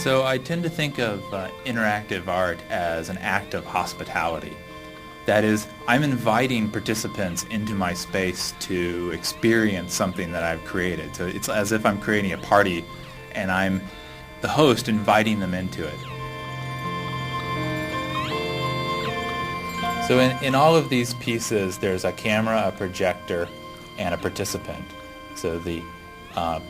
So I tend to think of interactive art as an act of hospitality. That is, I'm inviting participants into my space to experience something that I've created. So it's as if I'm creating a party and I'm the host inviting them into it. So in all of these pieces, there's a camera, a projector, and a participant. So the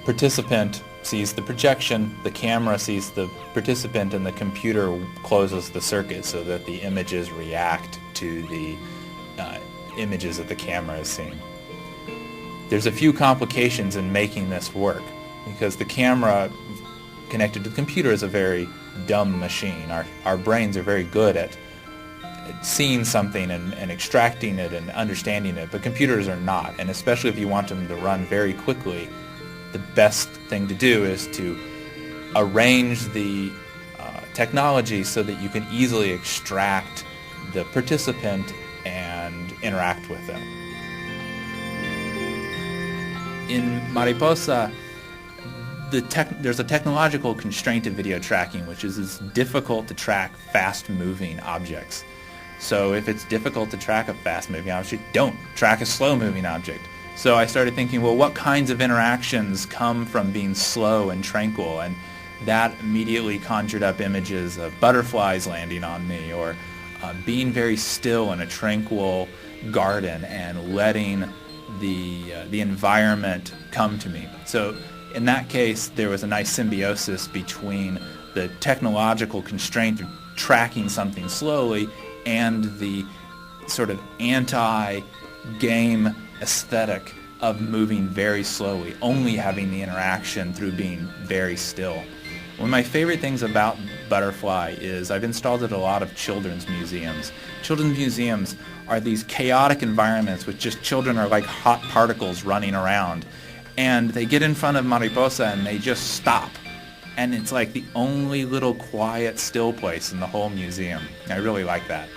participant sees the projection, the camera sees the participant, and the computer closes the circuit so that the images react to the images that the camera is seeing. There's a few complications in making this work because the camera connected to the computer is a very dumb machine. Our brains are very good at seeing something and extracting it and understanding it, but computers are not, and especially if you want them to run very quickly, the best thing to do is to arrange the technology so that you can easily extract the participant and interact with them. In Mariposa, there's a technological constraint to video tracking, which is it's difficult to track fast-moving objects. So if it's difficult to track a fast-moving object, don't track a slow-moving object. So I started thinking, well, what kinds of interactions come from being slow and tranquil? And that immediately conjured up images of butterflies landing on me, or being very still in a tranquil garden and letting the environment come to me. So in that case, there was a nice symbiosis between the technological constraint of tracking something slowly and the sort of anti-game aesthetic of moving very slowly, only having the interaction through being very still. One of my favorite things about Butterfly is I've installed it at a lot of children's museums. Children's museums are these chaotic environments with just children are like hot particles running around. And they get in front of Mariposa and they just stop. And it's like the only little quiet, still place in the whole museum. I really like that.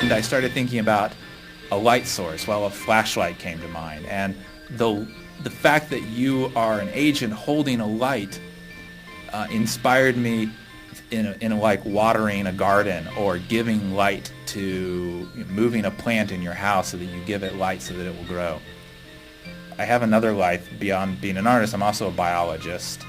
And I started thinking about a light source. Well, a flashlight came to mind. And the fact that you are an agent holding a light inspired me in like watering a garden or giving light to moving a plant in your house so that you give it light so that it will grow. I have another life beyond being an artist. I'm also a biologist,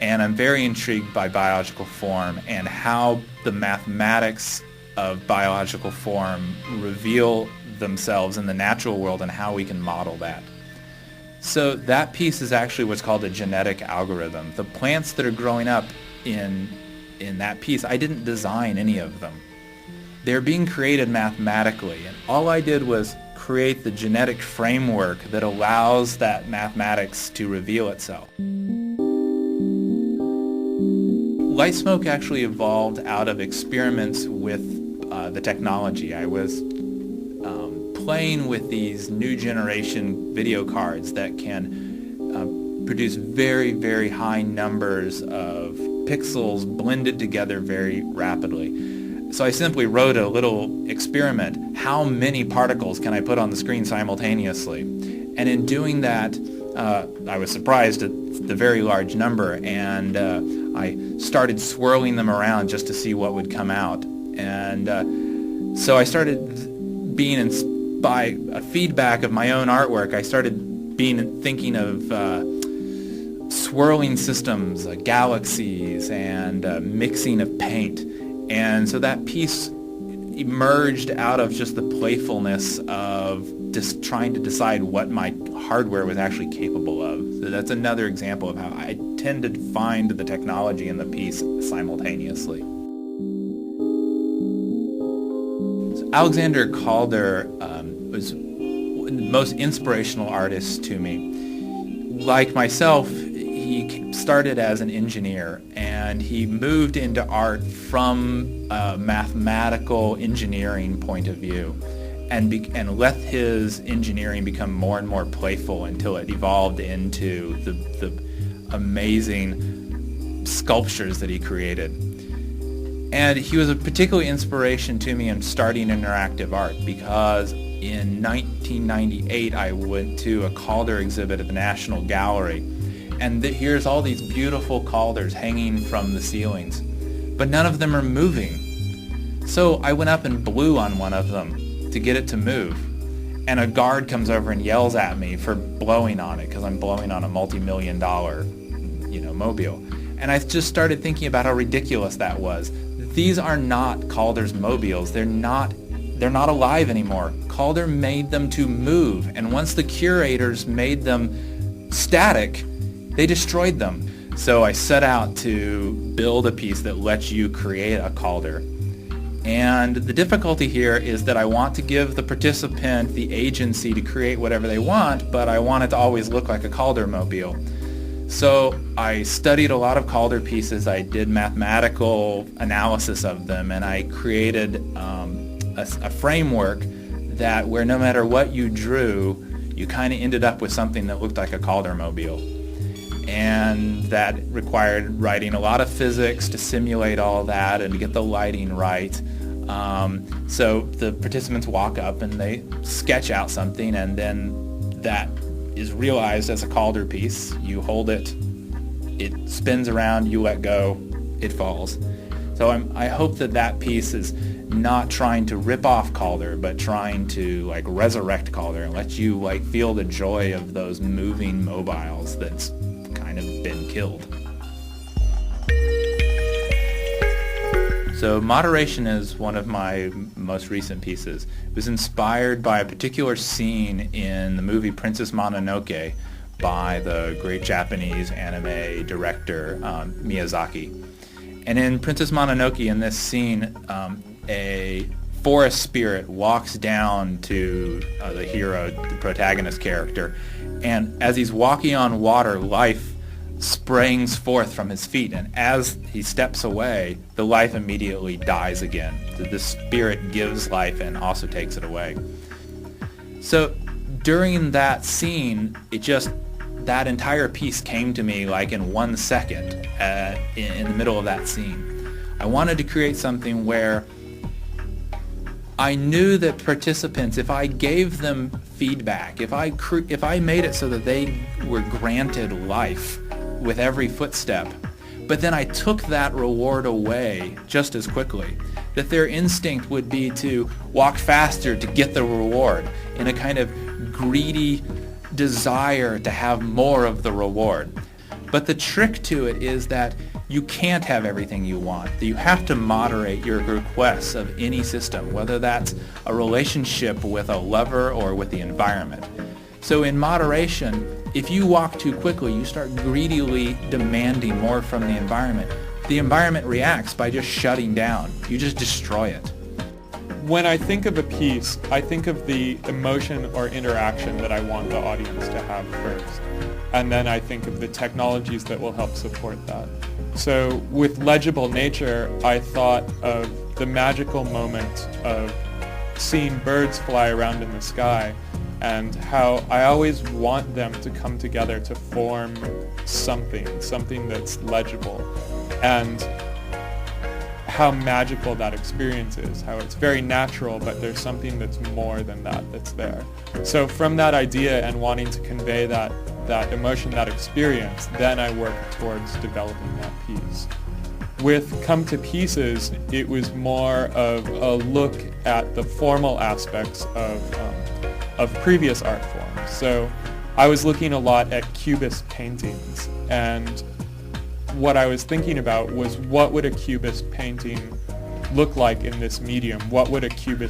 and I'm very intrigued by biological form and how the mathematics of biological form reveal themselves in the natural world and how we can model that. So that piece is actually what's called a genetic algorithm. The plants that are growing up in that piece, I didn't design any of them. They're being created mathematically, and all I did was create the genetic framework that allows that mathematics to reveal itself. Light smoke actually evolved out of experiments with the technology. I was playing with these new generation video cards that can produce very, very high numbers of pixels blended together very rapidly. So I simply wrote a little experiment. How many particles can I put on the screen simultaneously? And in doing that, I was surprised at the very large number, and I started swirling them around just to see what would come out. And so I started being by a feedback of my own artwork, I started thinking of swirling systems, galaxies, and mixing of paint. And so that piece emerged out of just the playfulness of just trying to decide what my hardware was actually capable of. So that's another example of how I tend to find the technology in the piece simultaneously. So Alexander Calder was the most inspirational artist to me. Like myself, he started as an engineer, and he moved into art from a mathematical engineering point of view, and let his engineering become more and more playful until it evolved into the amazing sculptures that he created. And he was a particular inspiration to me in starting interactive art, because in 1998 I went to a Calder exhibit at the National Gallery, and here's all these beautiful caulders hanging from the ceilings, but none of them are moving. So I went up and blew on one of them to get it to move, and a guard comes over and yells at me for blowing on it because I'm blowing on a multi-million-dollar, mobile. And I just started thinking about how ridiculous that was. These are not Calder's mobiles. They're not alive anymore. Calder made them to move, and once the curators made them static, they destroyed them. So I set out to build a piece that lets you create a Calder. And the difficulty here is that I want to give the participant the agency to create whatever they want, but I want it to always look like a Calder mobile. So I studied a lot of Calder pieces. I did mathematical analysis of them, and I created a framework that where no matter what you drew, you kind of ended up with something that looked like a Calder mobile. And that required writing a lot of physics to simulate all that and to get the lighting right. So the participants walk up and they sketch out something, and then that is realized as a Calder piece. You hold it, it spins around, you let go, it falls. So I hope that piece is not trying to rip off Calder, but trying to resurrect Calder and let you feel the joy of those moving mobiles that's kind of been killed. So Moderation is one of my most recent pieces. It was inspired by a particular scene in the movie Princess Mononoke by the great Japanese anime director Miyazaki. And in Princess Mononoke, in this scene, a forest spirit walks down to the hero, the protagonist character, and as he's walking on water, life springs forth from his feet, and as he steps away, the life immediately dies again. The spirit gives life and also takes it away. So during that scene, that entire piece came to me in 1 second in the middle of that scene. I wanted to create something where I knew that participants, if I gave them feedback, if I made it so that they were granted life with every footstep, but then I took that reward away just as quickly, that their instinct would be to walk faster to get the reward in a kind of greedy desire to have more of the reward. But the trick to it is that you can't have everything you want. You have to moderate your requests of any system, whether that's a relationship with a lover or with the environment. So in moderation, if you walk too quickly, you start greedily demanding more from the environment. The environment reacts by just shutting down. You just destroy it. When I think of a piece, I think of the emotion or interaction that I want the audience to have first. And then I think of the technologies that will help support that. So with legible nature, I thought of the magical moment of seeing birds fly around in the sky, and how I always want them to come together to form something that's legible, and how magical that experience is, how it's very natural, but there's something that's more than that's there. So from that idea and wanting to convey that emotion, that experience, then I worked towards developing that piece. With Come to Pieces, it was more of a look at the formal aspects of previous art forms. So I was looking a lot at Cubist paintings, and what I was thinking about was, what would a Cubist painting look like in this medium? What would a Cubist